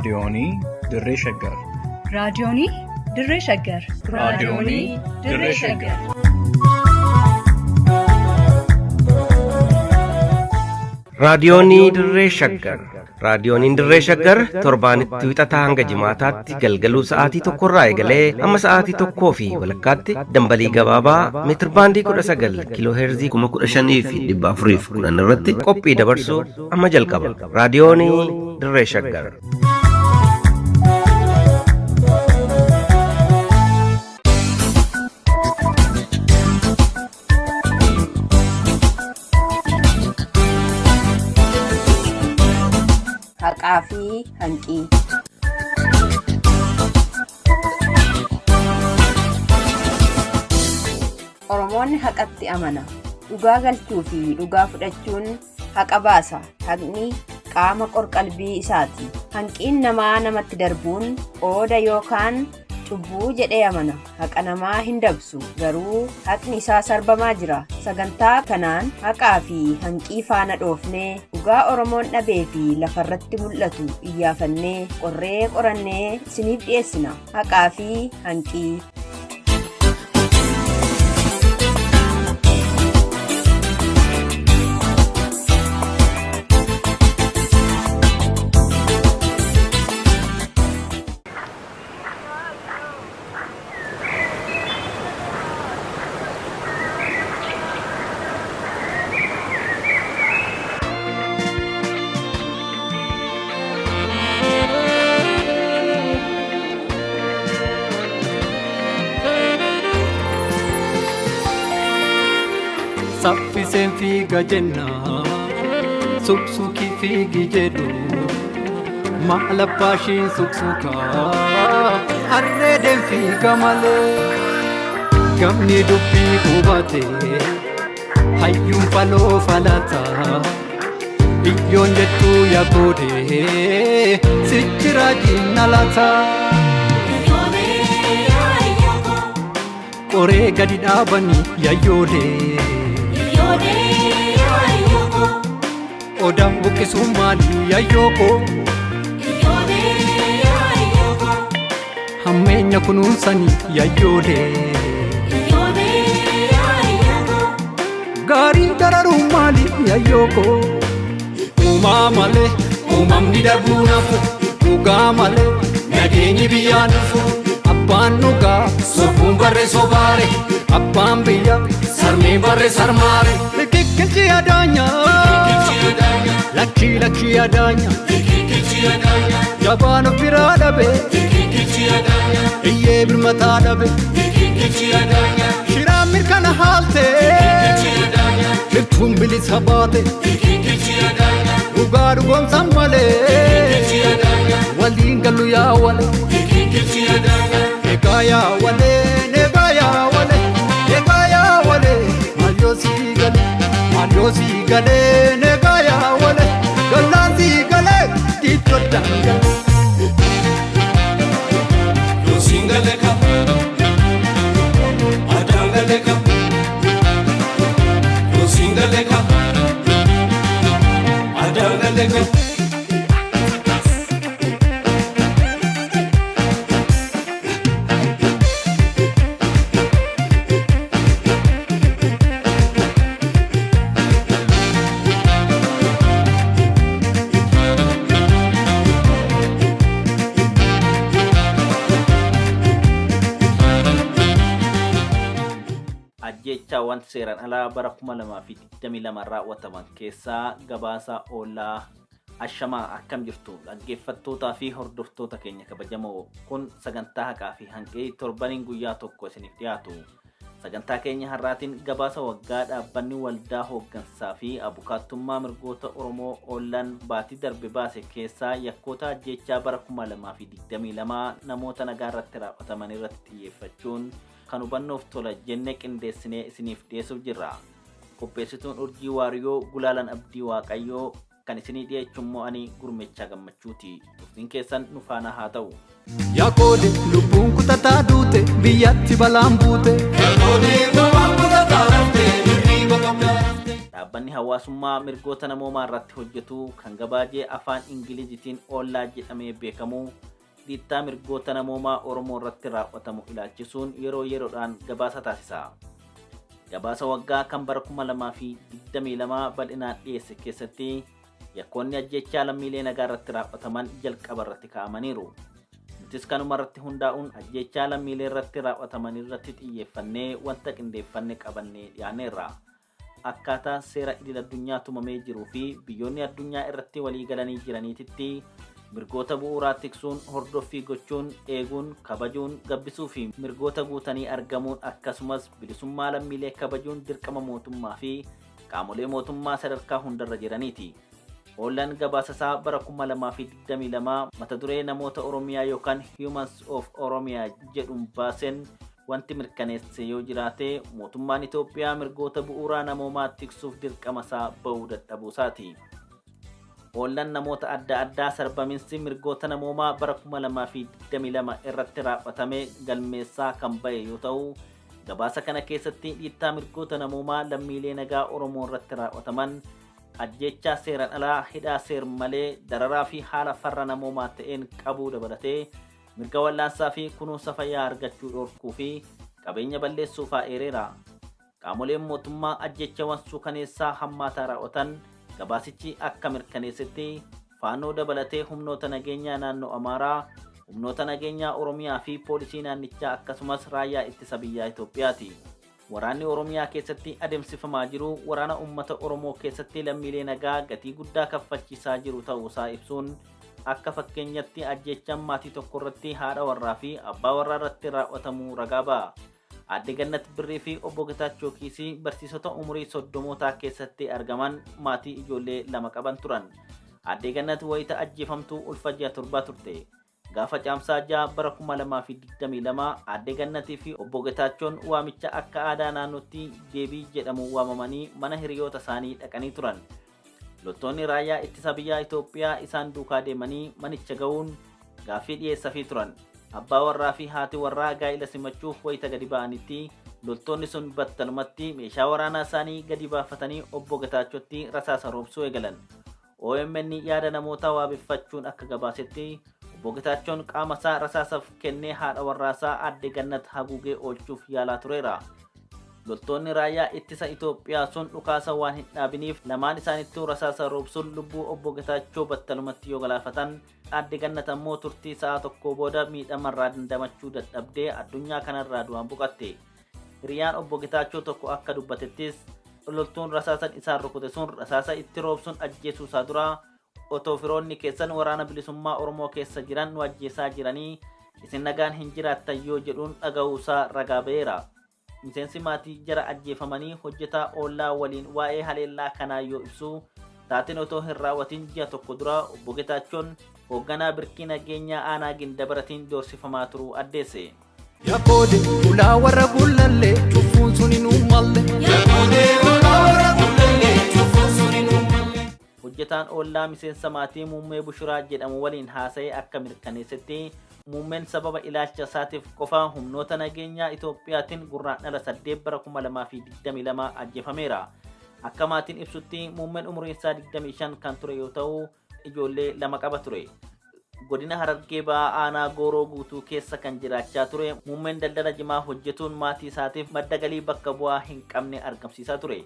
raadiyoonii Dirree Shaggar. raadiyoonii Dirree Shaggar. raadiyoonii Dirree Shaggar. raadiyoonii Dirree Shaggar. raadiyooniin Dirree Shaggar torbaanitti wixataa hanga jimaataatti galgaluu sa'aatii tokkorraa eegalee amma sa'aatii tokkoo fi walakkaatti dambalii gabaabaa meetirbaandii 19 kiiloo heerzii 15,410 irratti qophii dabarsuu amma jalqaba. raadiyoonii Dirree Shaggar. Haqaa fi hanqii. Oromoonni haqatti amana. Dhugaa galchuu fi dhugaa fudhachuun haqa baasa. Haqni qaama qorqalbii isaati. Hanqiin namaa namatti darbuun qooda yookaan cubbuu jedhee amana. Haqa namaa hin dabsu, garuu haqni isaa sarbamaa jira. Sagantaa kanaan haqaa fi hanqii faana dhoofnee dhugaa Oromoon dhabee fi lafarratti mul'atu iyyaafannee qorannee isiniif dhiyeessina. Haqaa fi hanqii. Saffiseen fiiga jenna suksuki fiigi jedhu maal abbaashiin suksuka harreedeen fiiga malee gamni dubbii hubate hayyuun faloo falata iyyoon jettuu yagoode sichira jinna lata qoree gadi dhaabanii yayyoolee Odaan buqqisuun maali yayyooko hammeenya kunuunsanii yayyoolee gaarii dararuun maali yayyooko uumaa malee uumamni darbuu nafu dhugaa malee nageenyi biyyaa nafu abbaan dhugaa sobbuun barree sobaare abbaan biyya sarmee barree sarmaare kilchi adanya lakki adanya jabaan biraa dhabe iyyee birmataa dhabe shiraan mirkana haalte hirtuun bilisa baate dhugaa dhugoomsan malee waliin gallu yaa wale egaa yaa wale egaa yaa wale egaa yaa wale maal yoo sii galee negaa yaa wale gallaan sii galee diittodhaan galee yoo siin galee kam adaan galee kam yoo siin galee kam adaan galee kam. Ajjechaa wanti seeraan alaa bara 2022 raawwataman keessaa gabaasa oolaa ashamaa akkam jirtu dhaggeeffattootaa fi hordoftoota keenya kabajamoo kun sagantaa haqaa fi hanqii torbaniin guyyaa tokko isiniif dhiyaatu. Sagantaa keenya har'aatiin gabaasa waggaa dhaabbanni waldaa hooggansaa fi abukaattummaa mirgoota Oromoo oolan baatii darbe baase keessaa yakkoota ajjechaa bara 2022 namoota nagaa irratti raawwataman irratti xiyyeeffachuun kan hubannoof tola jennee qindeessinee isiniif dhiyeessuuf jirra. Qopheessituun urjii waariyoo Gulaalan Abdii Waaqayyoo kan isinii dhiyeessu immoo ani Gurmechaa Gammachuuti. Turtiin keessan nu faana haa ta'u. Yaaqoode lubbuun kutataa duute biyyatti balaan buute. Yaaqoode lubbuun kutataa duute birrii qotomnaa rafte. Dhaabbanni hawaasummaa mirgoota namoomaa irratti hojjetu kan gabaajee afaan Ingilizitiin Ollaa jedhamee beekamu dhiittaa mirgoota namoomaa Oromoo irratti raawwatamu ilaalchisuun yeroo yeroodhaan gabaasa taasisa. Gabaasa waggaa kan bara 2022 bal'inaan dhiyeesse keessatti yakkoonni ajjechaa lammiilee nagaa irratti raawwataman jalqaba irratti kaa'amaniiru. Nutis kanuma irratti hundaa'uun ajjechaa lammiilee irratti raawwataman irratti xiyyeeffannee wanta qindeeffannee qabannee dhiyaaneerra. Akkaataa seera idil addunyaa tumamee jiruu fi biyyoonni addunyaa irratti walii galanii jiraniititti mirgoota bu'uuraa tiksuun, hordoffii gochuun, eeguun, kabajuun, gabbisuu fi mirgoota guutanii argamuun akkasumas bilisummaa lammiilee kabajuun dirqama mootummaa fi qaamolee mootummaa sadarkaa hundarra jiraniiti. Ollaan gabaasasaa bara 2022 mata duree namoota Oromiyaa yookaan Humans of Oromiyaa jedhuun baaseen wanti mirkaneesse yoo jiraate mootummaan Itoophiyaa mirgoota bu'uuraa namoomaa tiksuuf dirqama isaa bahuu dadhabuusaati. Ollaan namoota adda addaa sarbaminsi mirgoota namoomaa bara 2022 irratti raawwatame galmeessaa kan bahe yoo ta'u, gabaasa kana keessatti dhiittaa mirgoota namoomaa lammiilee nagaa Oromoo irratti raawwataman ajjechaa seeraan alaa, hidhaa seer malee, dararaa fi haala farra namoomaa ta'een qabuu dabalatee mirga wallaansaa fi kunuunsa fayyaa argachuu dhorkuu fi qabeenya balleessuu fa'aa eereera. Qaamoleen mootummaa ajjechawwan suukaneessaa hammaataa raawwatan gabaasichi akka mirkaneessetti faannoo dabalatee humnoota nageenyaa naannoo Amaaraa, humnoota nageenyaa Oromiyaa fi poolisii naannichaa akkasumas raayyaa ittisa biyyaa Itoophiyaati. Waraanni Oromiyaa keessatti adeemsifamaa jiru waraana uummata Oromoo keessatti lammiilee nagaa gatii guddaa kaffalchiisaa jiru ta'uusaa ibsuun akka fakkeenyatti ajjechaan maatii tokko irratti haadha warraa fi abbaa warraa irratti raawwatamuu ragaa ba'a. Aadde Gannat Birrii fi obbo Getaachoo Kiisii barsiisota umurii 30 keessatti argaman maatii ijoollee 2 qaban turan. Aadde Gannat wayita ajjeefamtuu ulfa 7 turte. Gaafa caamsaa 6 bara 2022 Aadde Gannatii fi obbo Getaachoon waamicha akka aadaa naannootti deebii jedhamu waamamanii mana hiriyoota isaanii dhaqanii turan. Loltoonni raayyaa ittisa biyyaa Itoophiyaa isaan duukaa deemanii manicha ga'uun gaaffii dhiyeessafii turan. Abbaa warraa fi haati warraa gaa'ila simachuuf wayita gadi ba'anitti loltoonni sun battalumatti meeshaa waraanaa isaanii gadi baafatanii obbo Getaachotti rasaasa roobsuu eegalan. OMN yaada namoota waabeffachuun akka gabaasetti obbo Getaachoon qaama isaa rasaasaaf kennee haadha warraasaa Aadde Gannat haguugee oolchuuf yaalaa tureera. Loltoonni raayyaa ittisa Itoophiyaa sun dhukaasa waan hin dhaabiniif lamaan isaanittuu rasaasa roobsuun lubbuu obbo Getaachoo battalumatti yoo galaafatan, Aadde Gannat ammoo turtii sa'a tokko booda miidhamarraa dandamachuu dadhabdee addunyaa kanarraa du'aan boqatte. Hiriyaan obbo Getaachoo tokko akka dubbatettis loltuun rasaasan isaan rukute sun rasaasa itti roobsuun ajjeesuu isaa dura otoo firoonni keessan waraana bilisummaa Oromoo keessa jiran nu ajjeesaa jiranii isin nagaan hin jiraattan yoo jedhuun dhaga'uusaa ragaa ba'eera. Miseensi maatii jara ajjeefamanii hojjetaa Ollaa waliin waa'ee haleellaa kanaa yoo ibsu taateen otoo hin raawwatin ji'a tokko dura obbo Getaachoon hoogganaa birkii nageenyaa aanaa Gindabaratiin doorsifamaa turuu addeesse. Yaabode ulaa warra bullallee cufuun sun hin uummalle. Yaabode ulaa warra bullallee cufuun sun hin uummalle. Hojjetaan Ollaa miseensa maatii Muummee Bushuraa jedhamu waliin haasa'ee akka mirkaneessetti muummeen sababa ilaalcha isaatiif qofa humnoota nageenyaa Itoophiyaatiin gurraandhala 8 bara 2022 ajjeefameera. Akka maatiin ibsutti muummeen umuriin isaa 25 kan ture yoo ta'u ijoollee 2 qaba ture. Godina Harargee Ba'aa aanaa Gooroo guutuu keessa kan jiraachaa ture muummeen daldala jimaa hojjetuun maatii isaatiif madda galii bakka bu'aa hin qabne argamsiisaa ture.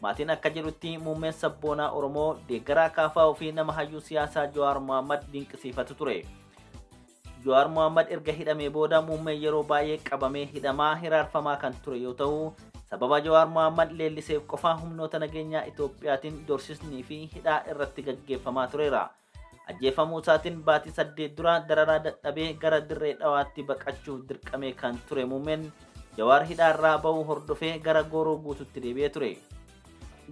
Maatiin akka jedhutti muummeen sabboonaa Oromoo deeggaraa kaafaa fi nama hayyuu siyaasaa Jawaar Mohammad dinqisiifatu ture. Jawaar Mohammad erga hidhamee booda muummeen yeroo baay'ee qabamee hidhamaa hiraarfamaa kan ture yoo ta'u, sababa Jawaar Mohammad leelliseef qofa humnoota nageenyaa Itoophiyaatiin doorsisnii fi hidhaa irratti gaggeeffamaa tureera. Ajjeefamuu isaatiin baatii 8 dura dararaa dadhabee gara dirree dhawaatti baqachuuf dirqamee kan ture muummeen Jawaar hidhaarraa bahuu hordofee gara Gooroo guututti deebi'ee ture.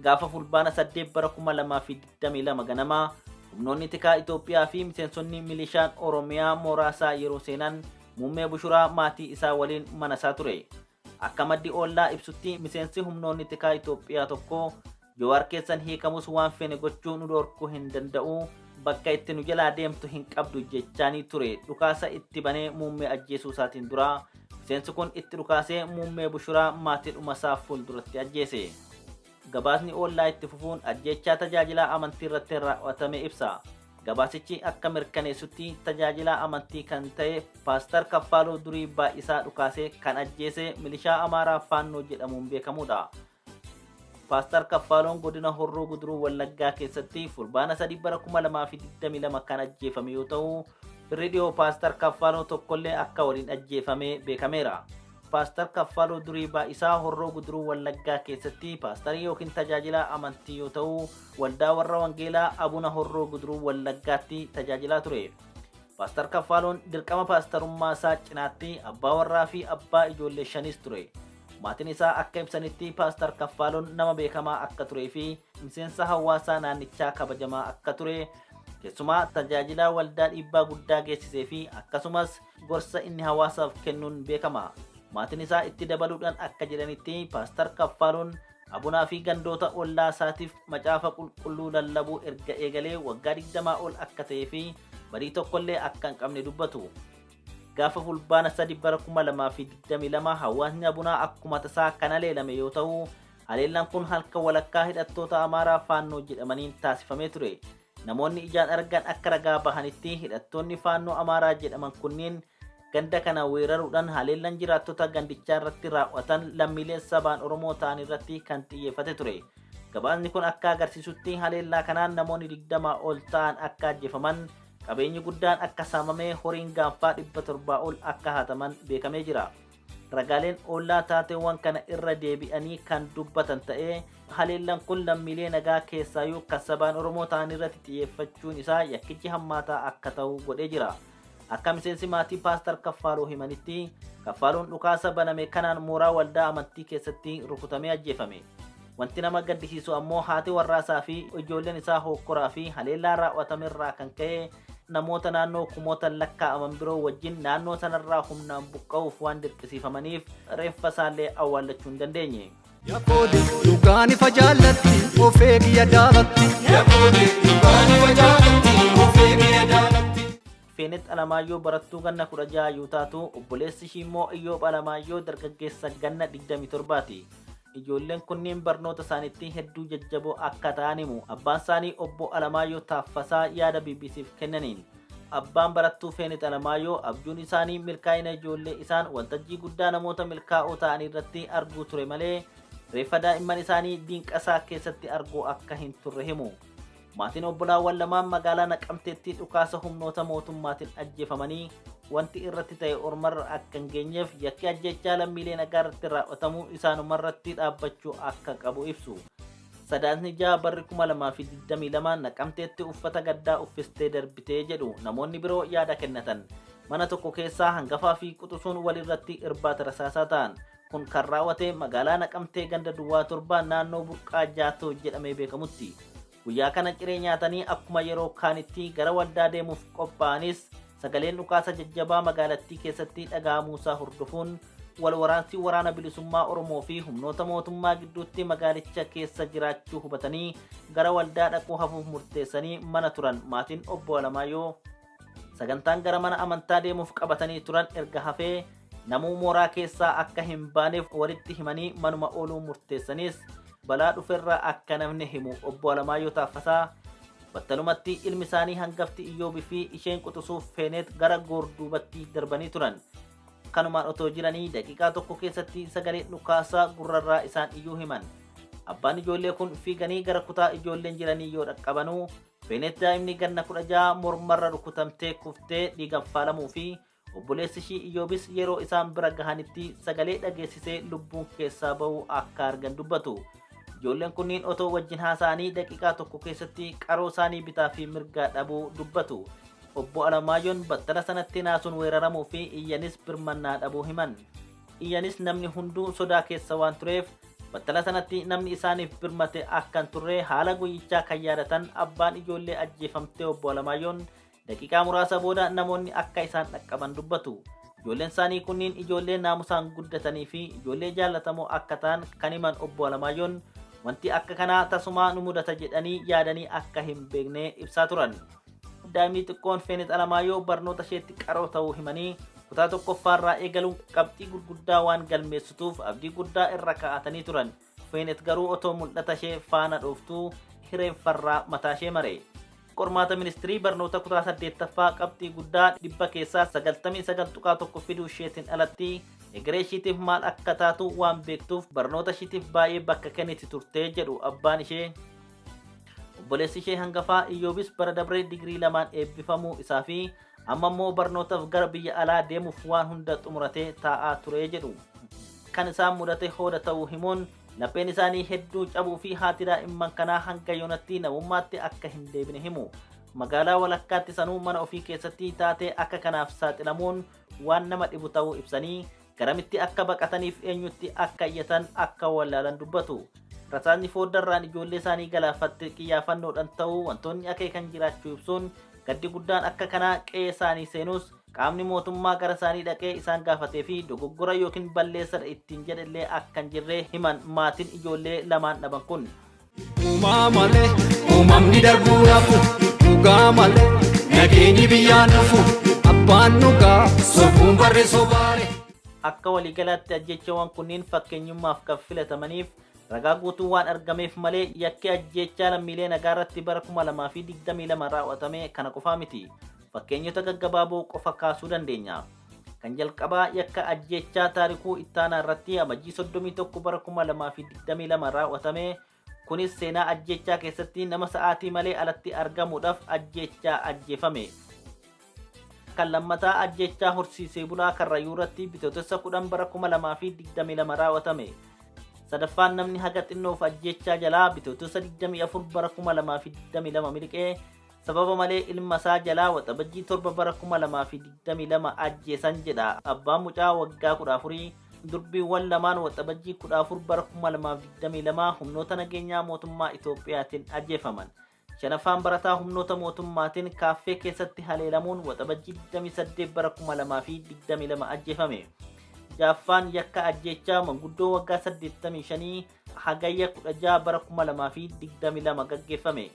Gaafa fulbaana 8 bara 2022 ganamaa humnoonni tikaa Itoophiyaa fi miseensonni milishaan Oromiyaa mooraasaa yeroo seenan muummee Bushuraa maatii isaa waliin mana isaa ture. Akka maddi Ollaa ibsutti miseensi humnoonni tikaa Itoophiyaa tokko Jawaar keessan hiikamus waan fene gochuu nu dhorkuu hin danda'u, bakka itti nu jalaa deemtu hin qabdu jechaanii ture. Dhukaasa itti banee muummee ajjeesuu isaatiin dura miseensi kun itti dhukaasee muummee Bushuraa maatiidhuma isaa fuulduratti ajjeese. gabaasni ollaa itti fufuun ajjechaa tajaajilaa amantii irratti raawwatame ibsa. Gabaasichi akka mirkaneessutti tajaajilaa amantii kan ta'e Paastar Kaffaaloo Durii Baay'isaa dhukaasee kan ajjeese milishaa Amaaraa Faannoo jedhamuun beekamudha. Paastar Kaffaaloon godina Horroo Guduruu Wallaggaa keessatti fulbaana 3 bara 2022 kan ajjeefame yoo ta'u, firri dhiyoo Paastar Kaffaaloo tokkollee akka waliin ajjeefame beekameera. Paastar Kaffaaloo Durii Baay'isaa Horroo Guduruu Wallaggaa keessatti paastarii yookiin tajaajilaa amantii yoo ta'u, waldaa warra wangeelaa Abuna Horroo Guduruu Wallaggaatti tajaajilaa ture. Paastar Kaffaaloon dirqama paastarummaa isaa cinaatti abbaa warraa fi abbaa ijoollee 5 ture. Maatiin isaa akka ibsanitti Paastar Kaffaaloon nama beekamaa akka turee fi miseensa hawaasaa naannichaa kabajamaa akka ture, keessumaa tajaajilaa waldaa dhiibbaa guddaa geessisee fi akkasumas gorsa inni hawaasaaf kennuun beekama. Maatiin isaa itti dabaluudhaan akka jedhanitti Paastar Kaffaaloon abunaa fi gandoota ollaa isaatiif macaafa qulqulluu lallabuu erga eegalee waggaa 20 ol akka ta'ee fi barii tokkollee akka hin qabne dubbatu. Gaafa fulbaana 3 bara 2022 hawaasni abunaa akkuma tasaa kan haleelame yoo ta'u, haleellaan kun halkan walakkaa hidhattoota Amaaraa Faannoo jedhamaniin taasifamee ture. Namoonni ijaan argan akka ragaa bahanitti hidhattoonni Faannoo Amaaraa jedhaman kunniin ganda kana weeraruudhaan haleellaan jiraattota gandichaa irratti raawwatan lammiilee sabaan Oromoo ta'an irratti kan xiyyeeffate ture. Gabaasni kun akka agarsiisutti haleellaa kanaan namoonni 20 ol ta'an akka ajjeefaman, qabeenyi guddaan akka saamamee, horiin gaanfaa 700 ol akka hataman beekamee jira. Ragaaleen ollaa taateewwan kana irra deebi'anii kan dubbatan ta'ee, haleellaan kun lammiilee nagaa keessaayyuu kan sabaan Oromoo ta'an irratti xiyyeeffachuun isaa yakkichi hammaataa akka ta'u godhee jira. Akka miseensi maatii Paastar Kaffaaloo himanitti, Kaffaaloon dhukaasa baname kanaan mooraa waldaa amantii keessatti rukutamee ajjeefame. Wanti nama gaddisiisu ammoo haati warraasaa fi ijoolleen isaa hokkoraa fi haleellaa raawwatame irraa kan ka'e namoota naannoo kumootan lakkaa'aman biroo wajjin naannoo sanarraa humnaan buqqa'uuf waan dirqisiifamaniif reeffa isaallee awwaallachuu hin dandeenye. Yaaqoode dhugaan ifa jaallatti of eegiyya daalatti. Yaaqoode dhugaan ifa jaallatti of eegiyya daalatti. Feenet Alamaayyoo barattuu ganna 16 yoo taatu, obboleessi ishii immoo Iyyoob Alamaayyoo dargaggeessa ganna 27ti. Ijoolleen kunniin barnoota isaaniitti hedduu jajjaboo akka ta'an himu abbaan isaanii obbo Alamaayyoo Taaffasaa yaada BBCf kennaniin. Abbaan barattuu Feenet Alamaayyoo abjuun isaanii milkaa'ina ijoollee isaan waltajjii guddaa namoota milkaa'oo ta'anii irratti arguu ture malee reeffa daa'imman isaanii diinqasaa keessatti arguu akka hin turre himu. Maatiin obbolaawwan lamaan magaalaa Naqamteetti dhukaasa humnoota mootummaatiin ajjeefamanii wanti irratti ta'e ormarra akka hin geenyeef yakki ajjechaa lammiilee nagaa irratti raawwatamuu isaanumarratti dhaabbachuu akka qabu ibsu. Sadaasni 6 barri 2022 Naqamteetti uffata gaddaa uffistee darbitee jedhu namoonni biroo yaada kennatan. Mana tokko keessaa hangafaa fi quxusuun walirratti irbaata rasaasaa ta'an. Kun kan raawwate magaalaa Naqamtee ganda Duwwaa 7 naannoo Burqaa Jaatoo jedhamee beekamutti. Guyyaa kana ciree nyaatanii akkuma yeroo kaanitti gara waldaa deemuuf qophaa'anis sagaleen dhukaasa jajjabaa magaalattii keessatti dhaga'amuusaa hordofuun wal waraansi waraana bilisummaa Oromoo fi humnoota mootummaa gidduutti magaalicha keessa jiraachuu hubatanii gara waldaa dhaquu hafuuf murteessanii mana turan maatiin obbo Alamaayyoo. Sagantaan gara mana amantaa deemuuf qabatanii turan erga hafee namuu mooraa keessaa akka hin baaneef walitti himanii manuma ooluu murteessanis balaa dhuferraa akka namni himu obbo Alamaayyoo Taaffasaa battalumatti ilmi isaanii hangafti Iyyoobii fi isheen quxusuuf Feenet gara goorduubatti darbanii turan. Kanumaan otoo jiranii daqiiqaa tokko keessatti sagaleen dhukaasaa gurrarraa isaan iyyuu himan. Abbaan ijoollee kun fiiganii gara kutaa ijoolleen jiranii yoo dhaqqabanuu Feenet daa'imni ganna 16 mormarra rukutamtee kuftee dhiigaan faalamuu fi obboleessi ishii Iyyoobis yeroo isaan bira gahanitti sagalee dhageessisee lubbuun keessaa ba'uu akka argan dubbatu. Ijoolleen kunniin otoo wajjin haasa'anii daqiiqaa tokko keessatti qaroo isaanii bitaa fi mirgaa dhabuu dubbatu. Obbo Alamaayyoon battala sanatti naasuun weeraramuu fi iyyanis birmannaa dhabuu himan. Iyyanis namni hunduu sodaa keessa waan tureef battala sanatti namni isaaniif birmate akka hin turre haala guyyichaa kan yaadatan abbaan ijoollee ajjeefamtee obbo Alamaayyoon daqiiqaa muraasa booda namoonni akka isaan dhaqqaban dubbatu. Ijoolleen isaanii kunniin ijoollee naamusaan guddatanii fi ijoollee jaallatamoo akka ta'an kan himan obbo Alamaayyoon wanti akka kanaa tasumaa nu mudata jedhanii yaadanii akka hin beekne ibsaa turan. Daa'imni xiqqoon Feenet Alamaayyoo barnoota isheetti qaroo ta'uu himanii kutaa tokkoffaarraa eegaluun qabxii gurguddaa waan galmeessituuf abdii guddaa irra kaa'atanii turan. feenet garuu otoo mul'ata ishee faana dhooftuu hireen farraa mataa ishee mare. Qormaata ministirii barnoota kutaa 8ffaa qabxii guddaa 100 keessaa 99.1 fiduu isheetiin alatti egeree ishiitiif maal akka taatu waan beektuuf barnoota ishiitiif baay'ee bakka kenniti turtee jedhu abbaan ishee. Obboleessi ishee hangafaa Iyyoobis bara dabree digirii 2 eebbifamuu isaa fi amma immoo barnootaaf gara biyya alaa deemuuf waan hunda xumuratee taa'aa ture jedhu. Kan isaan mudate hooda ta'uu himuun lapheen isaanii hedduu cabuu fi haati daa'imman kanaa hanga yoonatti namummaatti akka hin deebine himu. Magaalaa walakkaatti sanuu mana ofii keessatti taatee akka kanaaf saaxilamuun waan nama dhibu ta'uu ibsanii garamitti akka baqataniif eenyutti akka iyyatan akka wallaalan dubbatu. Rasaasni fooddarraan ijoollee isaanii galaafatte qiyyaafannoodhaan ta'uu wantoonni akeekan jiraachuu ibsuun gaddi guddaan akka kanaa qe'ee isaanii seenus qaamni mootummaa gara isaanii dhaqee isaan gaafatee fi dogoggora yookiin balleessadha ittiin jedhallee akka hin jirre himan maatiin ijoollee lamaan dhaban kun. Uumaa malee uumamni darbuu rafu dhugaa malee nageenyi biyyaan dhufu abbaan dhugaa sobuun barreessoo baare. Akka waliigalaatti ajjeechawwan kunniin fakkeenyummaaf kan filatamaniif ragaa guutuu waan argameef malee yakki ajjeechaa lammiilee nagaa irratti bara 2022 raawwatame kana qofaa miti. Fakkeenyota gaggabaaboo qofa kaasuu dandeenya. Kan jalqabaa yakka ajjeechaa taarikuu ittaanaa irratti amajjii 31 bara 2022 raawwatame. Kunis seenaa ajjeechaa keessatti nama sa'aatii malee alatti argamuudhaaf ajjeechaa ajjeefame. Kan lammataa ajjeechaa horsiisee bulaa Karrayyuu irratti bitootessa 10 bara 2022 raawwatame. Sadaffaan namni haga xinnoof ajjeechaa jalaa bitootessa 24 bara 2022 miliqee sababa malee ilma isaa jalaa waxabajjii 7 bara 2022 ajjeesan jedha abbaan mucaa waggaa 14. Durbiiwwan lamaan waxabajjii 14 bara 2022 humnoota nageenyaa mootummaa Itoophiyaatiin ajjeefaman. Shanaffaan barataa humnoota mootummaatiin kaaffee keessatti haleelamuun waxabajjii 28 bara 2022 ajjeefame. Jaffaan yakka ajjeechaa manguddoo waggaa 85 hagayya 16 bara 2022 gaggeeffame.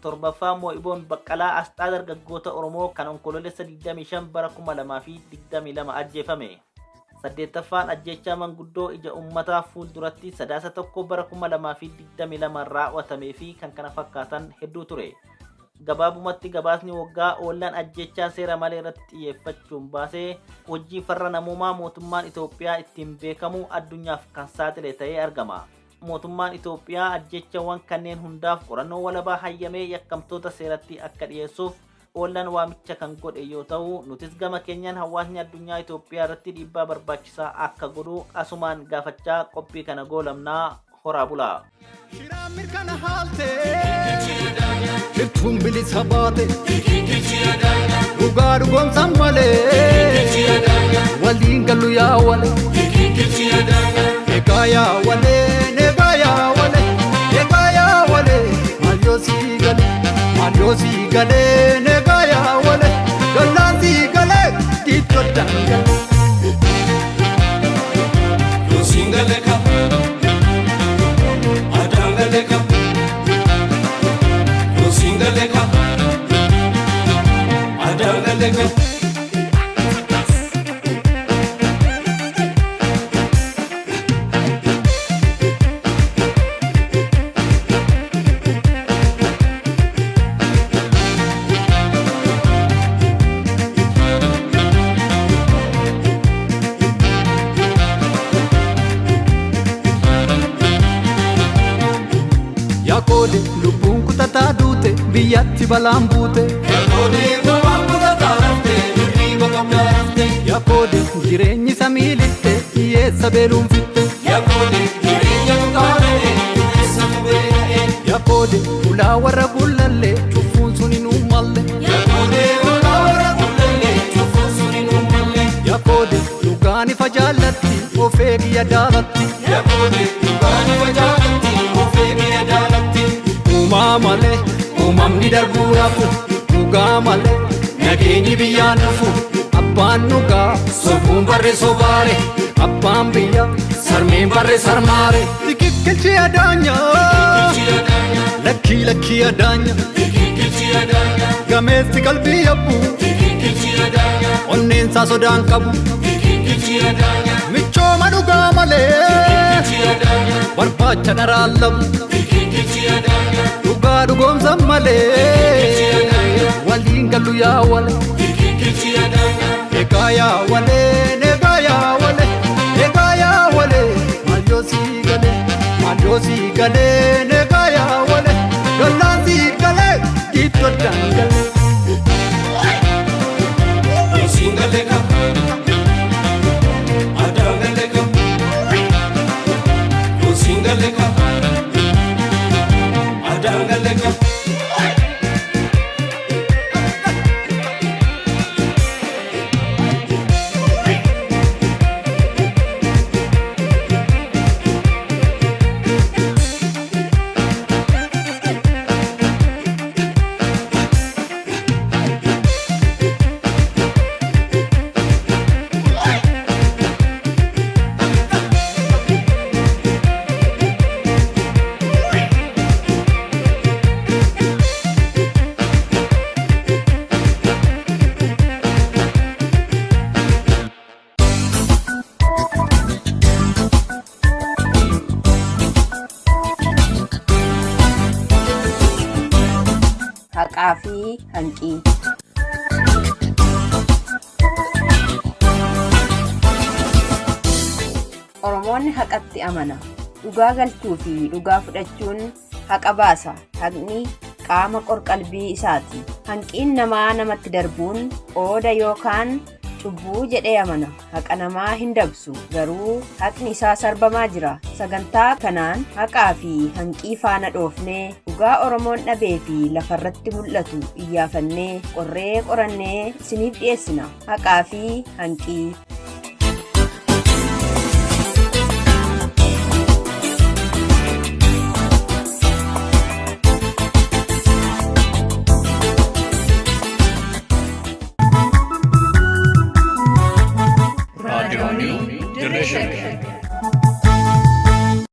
Torbaffaan Moo'iboon Baqqalaa asxaa dargaggoota Oromoo kan onkoloolessa 25 bara 2022 ajjeefame. Saddeettaffaan ajjeechaa manguddoo ija uummataa fuulduratti sadaasa 1 bara 2022 raawwatamee fi kan kana fakkaatan hedduu ture. Gabaabumatti gabaasni waggaa oollaan ajjeechaa seera malee irratti xiyyeeffachuun baasee hojii farra namummaa mootummaan Itoophiyaa ittiin beekamu addunyaaf kan saaxile ta'ee argama. Mootummaan Itoophiyaa ajjeechawwan kanneen hundaaf qorannoo walabaa hayyamee yakkamtoota seeratti akka dhiyeessuuf oollaan waamicha kan godhe yoo ta'u nutis gama keenyaan hawaasni addunyaa Itoophiyaa irratti dhiibbaa barbaachisaa akka godhu asumaan gaafachaa qophii kana goolamnaa horaa bulaa. Shiraan mirkana haaltee hirtuun bilisa baate dhugaa dhugoomsan malee waliin gallu yaa wale egaa yaa wale negaa yaa wale egaa yaa wale maal yoo sii galee negaa yaa wale gallaan sii galee diittoo daangale yoo sii galee ka adangaleka yoo sii galee ka adangaleka. Yaakode lubbuun kutataa duute biyyatti balaan buute. Yaakode lubbuun kutataa duute hirriba qabdaa rafte. Yaakode jireenyi samii lixxe hiyyeessa beeluun fixxe. Yaakode jireenya mukaalee hiyyeessa mubeela'e. Yaakode ulaa warra bullallee cuffuun sun hin uummalle. Yaakode ulaa warra bullallee cuffuun sun hin uummalle. Yaakode dhugaan ifa jaallatti of eegiyya daalatti. Yaakode dhugaan ifa jaallatti of eegiyya daalatti. Uumaa malee uumamni darbuu rafu dhugaa malee nageenyi biyyaan dhufu abbaan dhugaa sobuun barreessoo baare abbaan biyya sarmeen barree sarmaare. Tikikilchi adaanya lakkii adaanya gameessi qalbii yabbuu onneensaa sodaan qabu. michooma dhugaa malee barbaacha dharaallam dhugaa dhugoomsan malee waliin gallu yaa wale egaa yaa wale egaa yaa wale egaa yaa wale maal yoo sii galee egaa yaa wale gallaan sii galee diittoo dangale. Haqaa fi hanqii. Oromoonni haqatti amana. Dhugaa galchuu fi dhugaa fudhachuun haqa baasa. Haqni qaama qorqalbii isaati. Hanqiin namaa namatti darbuun qooda yookaan cubbuu jedhee amana. Haqa namaa hin dabsu, garuu haqni isaa sarbamaa jira. Sagantaa kanaan haqaa fi hanqii faana dhoofnee dhugaa Oromoon dhabee fi lafarratti mul'atu iyyaafannee qorannee isiniif dhiyeessina. Haqaa fi hanqii. raadiyoonii dirree shaggar.